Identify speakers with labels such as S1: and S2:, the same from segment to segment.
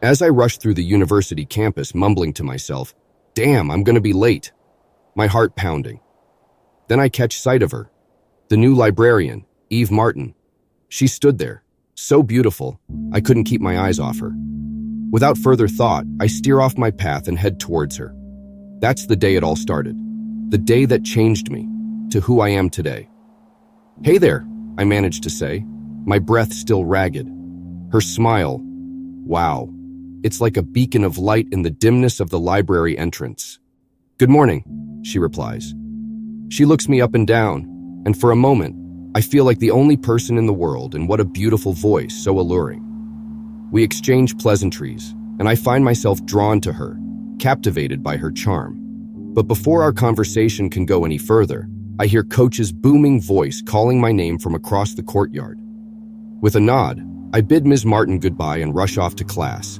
S1: As I rush through the university campus, mumbling to myself, "Damn, I'm gonna be late," my heart pounding. Then I catch sight of her, the new librarian, Eve Martin. She stood there, so beautiful, I couldn't keep my eyes off her. Without further thought, I steer off my path and head towards her. That's the day it all started. The day that changed me to who I am today. "Hey there," I managed to say, my breath still ragged. Her smile, wow, it's like a beacon of light in the dimness of the library entrance. "Good morning," she replies. She looks me up and down, and for a moment, I feel like the only person in the world, and what a beautiful voice, so alluring. We exchange pleasantries, and I find myself drawn to her, captivated by her charm. But before our conversation can go any further, I hear Coach's booming voice calling my name from across the courtyard. With a nod, I bid Ms. Martin goodbye and rush off to class.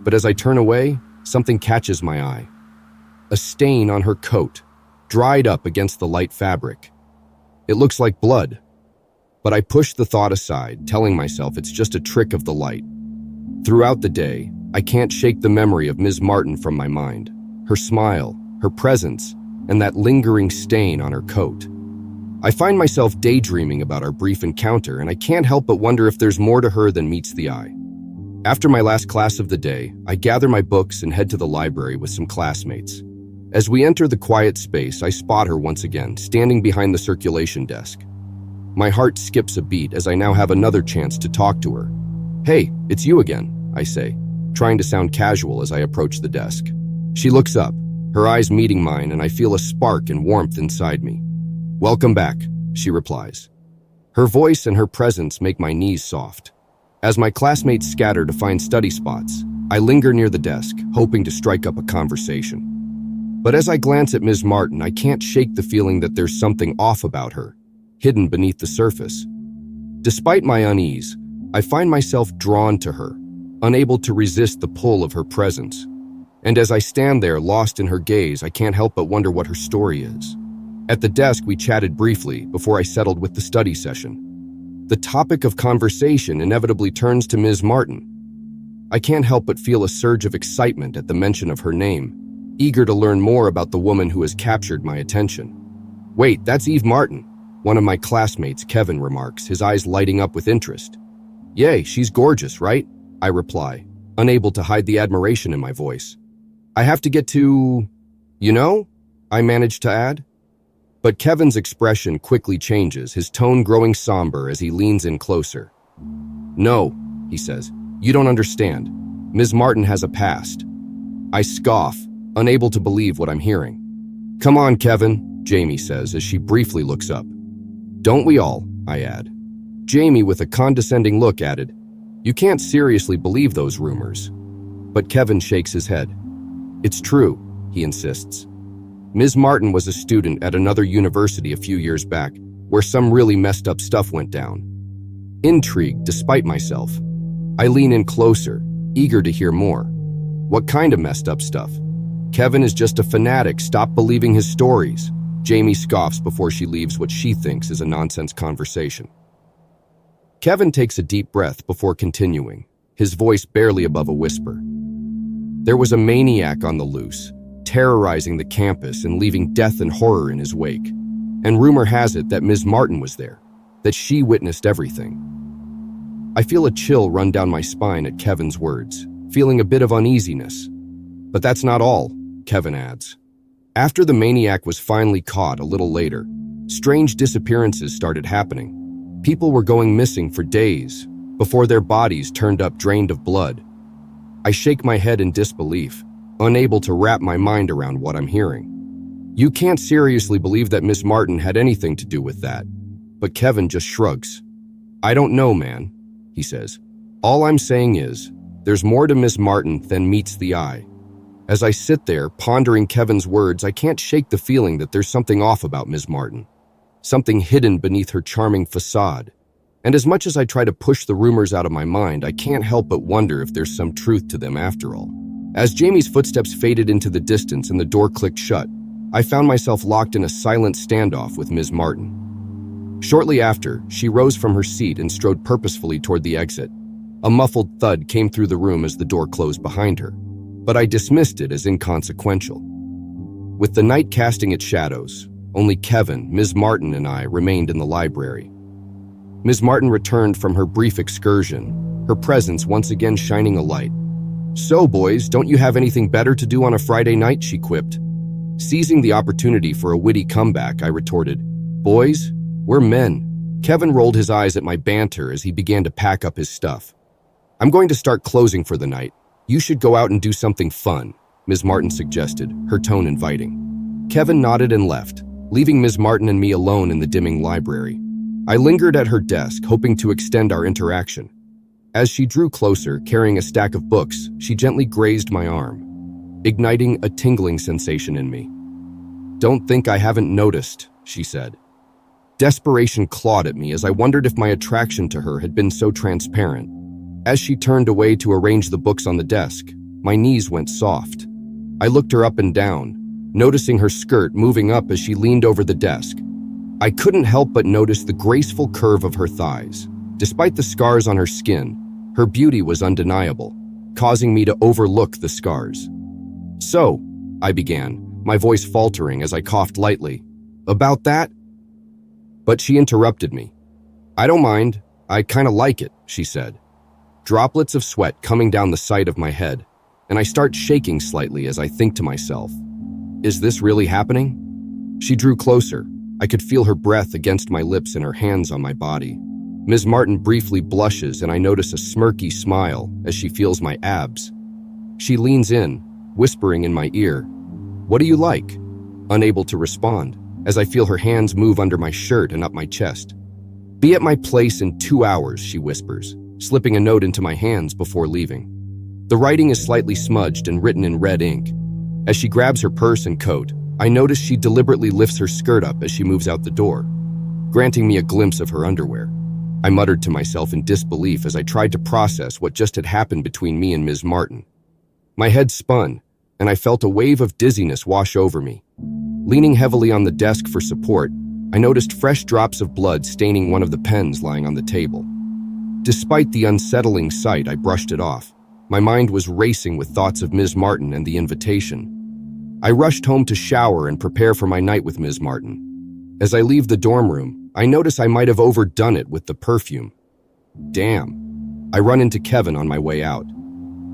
S1: But as I turn away, something catches my eye. A stain on her coat, dried up against the light fabric. It looks like blood, but I push the thought aside, telling myself it's just a trick of the light. Throughout the day, I can't shake the memory of Ms. Martin from my mind. Her smile, her presence, and that lingering stain on her coat. I find myself daydreaming about our brief encounter, and I can't help but wonder if there's more to her than meets the eye. After my last class of the day, I gather my books and head to the library with some classmates. As we enter the quiet space, I spot her once again, standing behind the circulation desk. My heart skips a beat as I now have another chance to talk to her. "Hey, it's you again," I say, trying to sound casual as I approach the desk. She looks up, her eyes meeting mine, and I feel a spark and warmth inside me. "Welcome back," she replies. Her voice and her presence make my knees soft. As my classmates scatter to find study spots, I linger near the desk, hoping to strike up a conversation. But as I glance at Ms. Martin, I can't shake the feeling that there's something off about her, hidden beneath the surface. Despite my unease, I find myself drawn to her, unable to resist the pull of her presence. And as I stand there, lost in her gaze, I can't help but wonder what her story is. At the desk, we chatted briefly before I settled with the study session. The topic of conversation inevitably turns to Ms. Martin. I can't help but feel a surge of excitement at the mention of her name, eager to learn more about the woman who has captured my attention. "Wait, that's Eve Martin," one of my classmates, Kevin, remarks, his eyes lighting up with interest. "Yay, she's gorgeous, right?" I reply, unable to hide the admiration in my voice. "I have to get to, I manage to add. But Kevin's expression quickly changes, his tone growing somber as he leans in closer. "No," he says, "you don't understand. Ms. Martin has a past." I scoff, unable to believe what I'm hearing. "Come on, Kevin," Jamie says as she briefly looks up. "Don't we all?" I add. Jamie, with a condescending look, added, "You can't seriously believe those rumors." But Kevin shakes his head. "It's true," he insists. "Ms. Martin was a student at another university a few years back, where some really messed up stuff went down." Intrigued despite myself, I lean in closer, eager to hear more. "What kind of messed up stuff?" "Kevin is just a fanatic. Stop believing his stories." Jamie scoffs before she leaves what she thinks is a nonsense conversation. Kevin takes a deep breath before continuing, his voice barely above a whisper. "There was a maniac on the loose, terrorizing the campus and leaving death and horror in his wake. And rumor has it that Ms. Martin was there, that she witnessed everything." I feel a chill run down my spine at Kevin's words, feeling a bit of uneasiness. "But that's not all," Kevin adds. "After the maniac was finally caught a little later, strange disappearances started happening. People were going missing for days, before their bodies turned up drained of blood." I shake my head in disbelief, unable to wrap my mind around what I'm hearing. "You can't seriously believe that Miss Martin had anything to do with that." But Kevin just shrugs. "I don't know, man," he says. "All I'm saying is, there's more to Miss Martin than meets the eye." As I sit there, pondering Kevin's words, I can't shake the feeling that there's something off about Ms. Martin. Something hidden beneath her charming facade. And as much as I try to push the rumors out of my mind, I can't help but wonder if there's some truth to them after all. As Jamie's footsteps faded into the distance and the door clicked shut, I found myself locked in a silent standoff with Ms. Martin. Shortly after, she rose from her seat and strode purposefully toward the exit, A muffled thud came through the room as the door closed behind her, but I dismissed it as inconsequential. With the night casting its shadows, only Kevin, Ms. Martin, and I remained in the library. Ms. Martin returned from her brief excursion, her presence once again shining a light. "So, boys, don't you have anything better to do on a Friday night?" she quipped. Seizing the opportunity for a witty comeback, I retorted, "Boys, we're men." Kevin rolled his eyes at my banter as he began to pack up his stuff. "I'm going to start closing for the night. You should go out and do something fun," Ms. Martin suggested, her tone inviting. Kevin nodded and left, leaving Ms. Martin and me alone in the dimming library. I lingered at her desk, hoping to extend our interaction. As she drew closer, carrying a stack of books, she gently grazed my arm, igniting a tingling sensation in me. "Don't think I haven't noticed," she said. Desperation clawed at me as I wondered if my attraction to her had been so transparent. As she turned away to arrange the books on the desk, my knees went soft. I looked her up and down, noticing her skirt moving up as she leaned over the desk. I couldn't help but notice the graceful curve of her thighs. Despite the scars on her skin, her beauty was undeniable, causing me to overlook the scars. "So," I began, my voice faltering as I coughed lightly, "about that?" But she interrupted me. "I don't mind. I kind of like it," she said. Droplets of sweat coming down the side of my head, and I start shaking slightly as I think to myself, "Is this really happening?" She drew closer. I could feel her breath against my lips and her hands on my body. Ms. Martin briefly blushes, and I notice a smirky smile as she feels my abs. She leans in, whispering in my ear, "What do you like?" Unable to respond, as I feel her hands move under my shirt and up my chest. "Be at my place in 2 hours," she whispers, slipping a note into my hands before leaving. The writing is slightly smudged and written in red ink. As she grabs her purse and coat, I notice she deliberately lifts her skirt up as she moves out the door, granting me a glimpse of her underwear. I muttered to myself in disbelief as I tried to process what just had happened between me and Ms. Martin. My head spun, and I felt a wave of dizziness wash over me. Leaning heavily on the desk for support, I noticed fresh drops of blood staining one of the pens lying on the table. Despite the unsettling sight, I brushed it off. My mind was racing with thoughts of Ms. Martin and the invitation. I rushed home to shower and prepare for my night with Ms. Martin. As I leave the dorm room, I notice I might have overdone it with the perfume. Damn. I run into Kevin on my way out.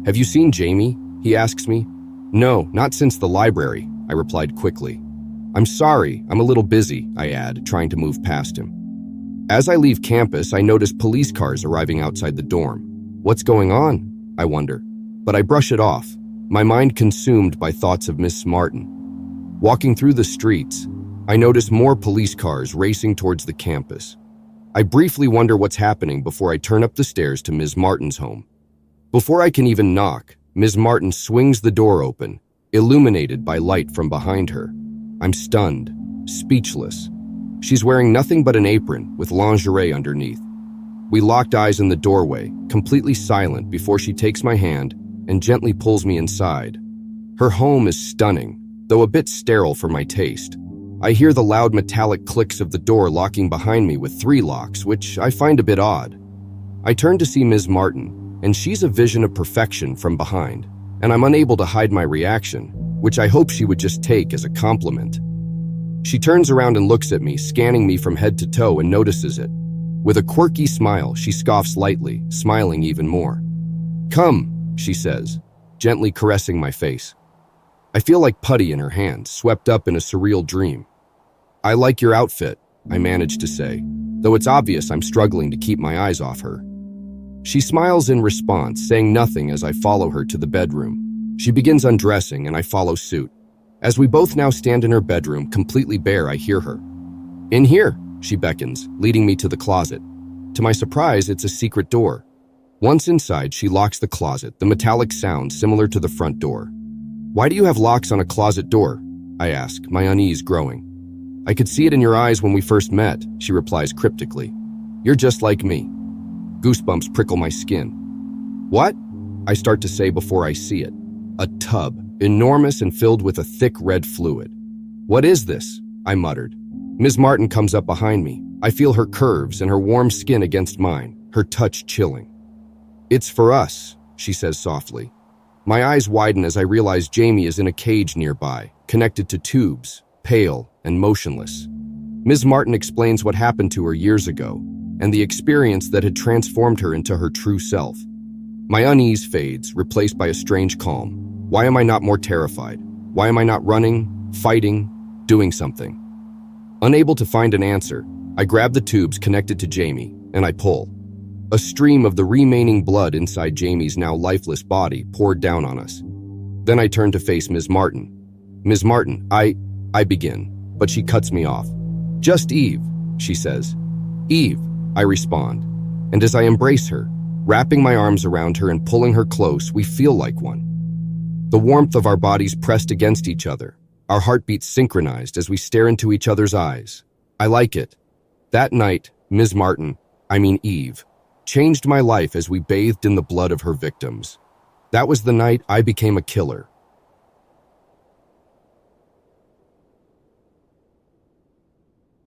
S1: "Have you seen Jamie?" he asks me. "No, not since the library," I replied quickly. "I'm sorry, I'm a little busy," I add, trying to move past him. As I leave campus, I notice police cars arriving outside the dorm. What's going on? I wonder. But I brush it off, my mind consumed by thoughts of Miss Martin. Walking through the streets, I notice more police cars racing towards the campus. I briefly wonder what's happening before I turn up the stairs to Ms. Martin's home. Before I can even knock, Ms. Martin swings the door open, illuminated by light from behind her. I'm stunned, speechless. She's wearing nothing but an apron with lingerie underneath. We locked eyes in the doorway, completely silent before she takes my hand and gently pulls me inside. Her home is stunning, though a bit sterile for my taste. I hear the loud metallic clicks of the door locking behind me with 3 locks, which I find a bit odd. I turn to see Ms. Martin, and she's a vision of perfection from behind, and I'm unable to hide my reaction, which I hope she would just take as a compliment. She turns around and looks at me, scanning me from head to toe, and notices it. With a quirky smile, she scoffs lightly, smiling even more. "Come," she says, gently caressing my face. I feel like putty in her hand, swept up in a surreal dream. "I like your outfit," I manage to say, though it's obvious I'm struggling to keep my eyes off her. She smiles in response, saying nothing as I follow her to the bedroom. She begins undressing, and I follow suit. As we both now stand in her bedroom, completely bare, I hear her. "In here," she beckons, leading me to the closet. To my surprise, it's a secret door. Once inside, she locks the closet, the metallic sound similar to the front door. "Why do you have locks on a closet door?" I ask, my unease growing. "I could see it in your eyes when we first met," she replies cryptically. "You're just like me." Goosebumps prickle my skin. "What?" I start to say before I see it. A tub, enormous and filled with a thick red fluid. "What is this?" I muttered. Ms. Martin comes up behind me. I feel her curves and her warm skin against mine, her touch chilling. It's for us, she says softly. My eyes widen as I realize Jamie is in a cage nearby, connected to tubes, pale and motionless. Ms. Martin explains what happened to her years ago, and the experience that had transformed her into her true self. My unease fades, replaced by a strange calm. Why am I not more terrified? Why am I not running, fighting, doing something? Unable to find an answer, I grab the tubes connected to Jamie, and I pull. A stream of the remaining blood inside Jamie's now lifeless body poured down on us. Then I turn to face Ms. Martin. Ms. Martin, I begin, but she cuts me off. Just Eve, she says. Eve, I respond. And as I embrace her, wrapping my arms around her and pulling her close, we feel like one. The warmth of our bodies pressed against each other, our heartbeats synchronized as we stare into each other's eyes. I like it. That night, Ms. Martin, Eve, changed my life as we bathed in the blood of her victims. That was the night I became a killer,